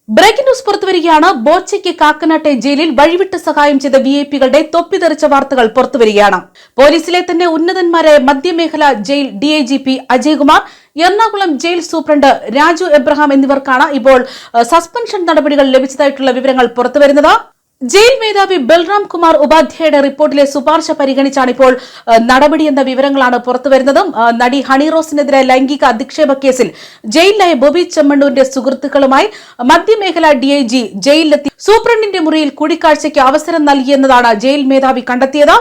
Breaking news പുറത്തുവരികയാണ്. ബോച്ചയ്ക്ക് കാക്കനാട്ടെ ജയിലിൽ വഴിവിട്ട് സഹായം ചെയ്ത വിഐപികളുടെ തൊപ്പിതെറിച്ച വാർത്തകൾ പുറത്തുവരികയാണ്. പോലീസിലെ തന്നെ ഉന്നതന്മാരായ മധ്യമേഖല jail DIGP Ajaykumar, Ernakulam jail superintendent Raju Abraham എന്നിവർക്കാണ് ഇപ്പോൾ സസ്പെൻഷൻ നടപടികൾ ലഭിച്ചതായിട്ടുള്ള വിവരങ്ങൾ പുറത്തുവരുന്നത്. ജയിൽ മേധാവി ബൽറാം കുമാർ ഉപാധ്യായയുടെ റിപ്പോർട്ടിലെ ശുപാർശ പരിഗണിച്ചാണ് ഇപ്പോൾ നടപടിയെന്ന വിവരങ്ങളാണ് പുറത്തുവരുന്നത്. നടി ഹണി റോസിനെതിരെ ലൈംഗിക അധിക്ഷേപ കേസിൽ ജയിലിലായ ബോബി ചെമ്മണ്ണൂരിന്റെ സുഹൃത്തുക്കളുമായി മധ്യമേഖല ഡിഐജി ജയിലിലെത്തി സൂപ്രണ്ടിന്റെ മുറിയിൽ കൂടിക്കാഴ്ചയ്ക്ക് അവസരം നൽകിയെന്നതാണ് ജയിൽ മേധാവി കണ്ടെത്തിയത്.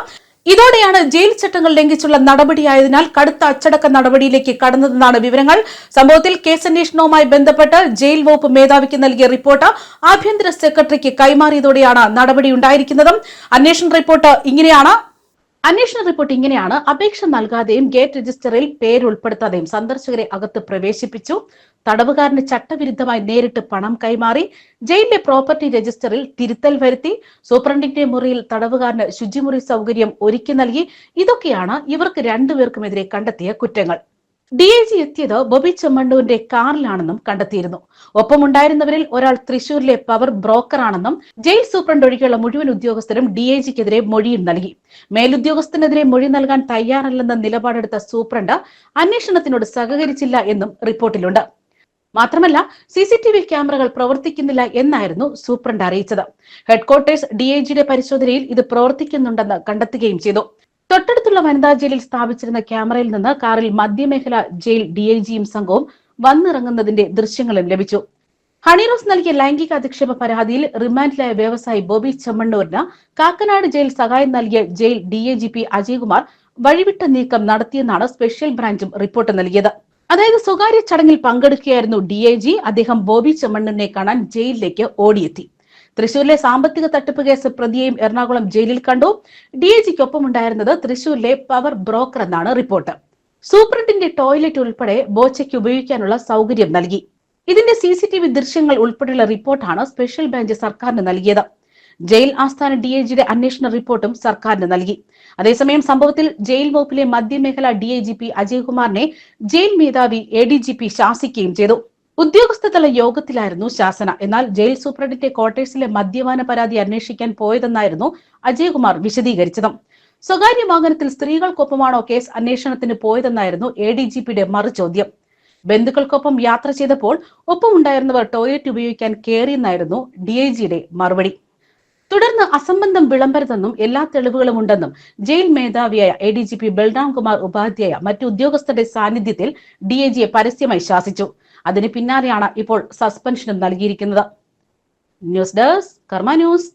ഇതോടെയാണ് ജയിൽ ചട്ടങ്ങൾ ലംഘിച്ചുള്ള നടപടിയായതിനാൽ കടുത്ത അച്ചടക്ക നടപടിയിലേക്ക് കടന്നതെന്നാണ് വിവരങ്ങൾ. സംഭവത്തിൽ കേസന്വേഷണവുമായി ബന്ധപ്പെട്ട് ജയിൽ വകുപ്പ് മേധാവിക്ക് നൽകിയ റിപ്പോർട്ട് ആഭ്യന്തര സെക്രട്ടറിക്ക് കൈമാറിയതോടെയാണ് നടപടിയുണ്ടായിരിക്കുന്നത്. അന്വേഷണ റിപ്പോർട്ട് ഇങ്ങനെയാണ്. അപേക്ഷ നൽകാതെയും ഗേറ്റ് രജിസ്റ്ററിൽ പേരുൾപ്പെടുത്താതെയും സന്ദർശകരെ അകത്ത് പ്രവേശിപ്പിച്ചു. തടവുകാരന് ചട്ടവിരുദ്ധമായി നേരിട്ട് പണം കൈമാറി. ജയിലിലെ പ്രോപ്പർട്ടി രജിസ്റ്ററിൽ തിരുത്തൽ വരുത്തി. സൂപ്രണ്ടിന്റെ മുറിയിൽ തടവുകാരന് ശുചിമുറി സൗകര്യം ഒരുക്കി നൽകി. ഇതൊക്കെയാണ് ഇവർക്ക് രണ്ടുപേർക്കുമെതിരെ കണ്ടെത്തിയ കുറ്റങ്ങൾ. ഡിഐജി എത്തിയത് ബോബി ചെമ്മണ്ണൂരിന്റെ കാറിലാണെന്നും കണ്ടെത്തിയിരുന്നു. ഒപ്പമുണ്ടായിരുന്നവരിൽ ഒരാൾ തൃശൂരിലെ പവർ ബ്രോക്കറാണെന്നും ജയിൽ സൂപ്രണ്ട് ഒഴികെയുള്ള മുഴുവൻ ഉദ്യോഗസ്ഥരും ഡിഐജിക്കെതിരെ മൊഴിയും നൽകി. മേലുദ്യോഗസ്ഥനെതിരെ മൊഴി നൽകാൻ തയ്യാറല്ലെന്ന നിലപാടെടുത്ത സൂപ്രണ്ട് അന്വേഷണത്തിനോട് സഹകരിച്ചില്ല എന്നും റിപ്പോർട്ടിലുണ്ട്. മാത്രമല്ല, സിസിടിവി ക്യാമറകൾ പ്രവർത്തിക്കുന്നില്ല എന്നായിരുന്നു സൂപ്രണ്ട് അറിയിച്ചത്. ഹെഡ്ക്വാർട്ടേഴ്സ് ഡിഐജിയുടെ പരിശോധനയിൽ ഇത് പ്രവർത്തിക്കുന്നുണ്ടെന്ന് കണ്ടെത്തുകയും ചെയ്തു. തൊട്ടടുത്തുള്ള വനിതാ ജയിലിൽ സ്ഥാപിച്ചിരുന്ന ക്യാമറയിൽ നിന്ന് കാറിൽ മധ്യമേഖല ജയിൽ ഡിഐജിയും സംഘവും വന്നിറങ്ങുന്നതിന്റെ ദൃശ്യങ്ങളും ലഭിച്ചു. ഹണിറോസ് നൽകിയ ലൈംഗിക അധിക്ഷേപ പരാതിയിൽ റിമാൻഡിലായ വ്യവസായി ബോബി ചെമ്മണ്ണൂരിന് കാക്കനാട് ജയിൽ സഹായം നൽകിയ ജയിൽ ഡിഐജിപി അജയ്കുമാർ വഴിവിട്ട നീക്കം നടത്തിയെന്നാണ് സ്പെഷ്യൽ ബ്രാഞ്ചും റിപ്പോർട്ട് നൽകിയത്. അതായത്, സ്വകാര്യ ചടങ്ങിൽ പങ്കെടുക്കുകയായിരുന്നു ഡിഐജി. അദ്ദേഹം ബോബി ചെമ്മണ്ണൂരിനെ കാണാൻ ജയിലിലേക്ക് ഓടിയെത്തി. തൃശൂരിലെ സാമ്പത്തിക തട്ടിപ്പ് കേസ് പ്രതിയെയും എറണാകുളം ജയിലിൽ കണ്ടു. ഡിഐജിക്കൊപ്പം ഉണ്ടായിരുന്നത് തൃശൂരിലെ പവർ ബ്രോക്കർ എന്നാണ് റിപ്പോർട്ട്. സൂപ്രണ്ടിന്റെ ടോയ്ലറ്റ് ഉൾപ്പെടെ ബോച്ചയ്ക്ക് ഉപയോഗിക്കാനുള്ള സൗകര്യം നൽകി. ഇതിന്റെ സിസിടിവി ദൃശ്യങ്ങൾ ഉൾപ്പെടെയുള്ള റിപ്പോർട്ടാണ് സ്പെഷ്യൽ ബ്രാഞ്ച് സർക്കാരിന് നൽകിയത്. ജയിൽ ആസ്ഥാന ഡിഐജിയുടെ അന്വേഷണ റിപ്പോർട്ടും സർക്കാരിന് നൽകി. അതേസമയം സംഭവത്തിൽ ജയിൽ വകുപ്പിലെ മധ്യമേഖല ഡിഐജിപി അജയ്കുമാറിനെ ജയിൽ മേധാവി എഡിജിപി ശാസിക്കുകയും ചെയ്തു. ഉദ്യോഗസ്ഥതല യോഗത്തിലായിരുന്നു ശാസന. എന്നാൽ ജയിൽ സൂപ്രണ്ടിന്റെ ക്വാർട്ടേഴ്സിലെ മദ്യപാന പരാതി അന്വേഷിക്കാൻ പോയതെന്നായിരുന്നു അജയ്കുമാർ വിശദീകരിച്ചത്. സ്വകാര്യ വാഹനത്തിൽ സ്ത്രീകൾക്കൊപ്പമാണോ കേസ് അന്വേഷണത്തിന് പോയതെന്നായിരുന്നു എഡിജിപിയുടെ മറുചോദ്യം. ബന്ധുക്കൾക്കൊപ്പം യാത്ര ചെയ്തപ്പോൾ ഒപ്പമുണ്ടായിരുന്നവർ ടോയ്ലറ്റ് ഉപയോഗിക്കാൻ കയറിയെന്നായിരുന്നു ഡിഐജിയുടെ മറുപടി. തുടർന്ന് അസംബന്ധം വിളമ്പരുതെന്നും എല്ലാ തെളിവുകളും ഉണ്ടെന്നും ജയിൽ മേധാവിയായ എഡിജിപി ബൽറാം കുമാർ ഉപാധ്യായ മറ്റു ഉദ്യോഗസ്ഥരുടെ സാന്നിധ്യത്തിൽ ഡിഐജിയെ പരസ്യമായി ശാസിച്ചു. അതിന് പിന്നാലെയാണ് ഇപ്പോൾ സസ്പെൻഷനും നൽകിയിരിക്കുന്നത്. ന്യൂസ് ഡെസ്ക് കർമ്മ ന്യൂസ്.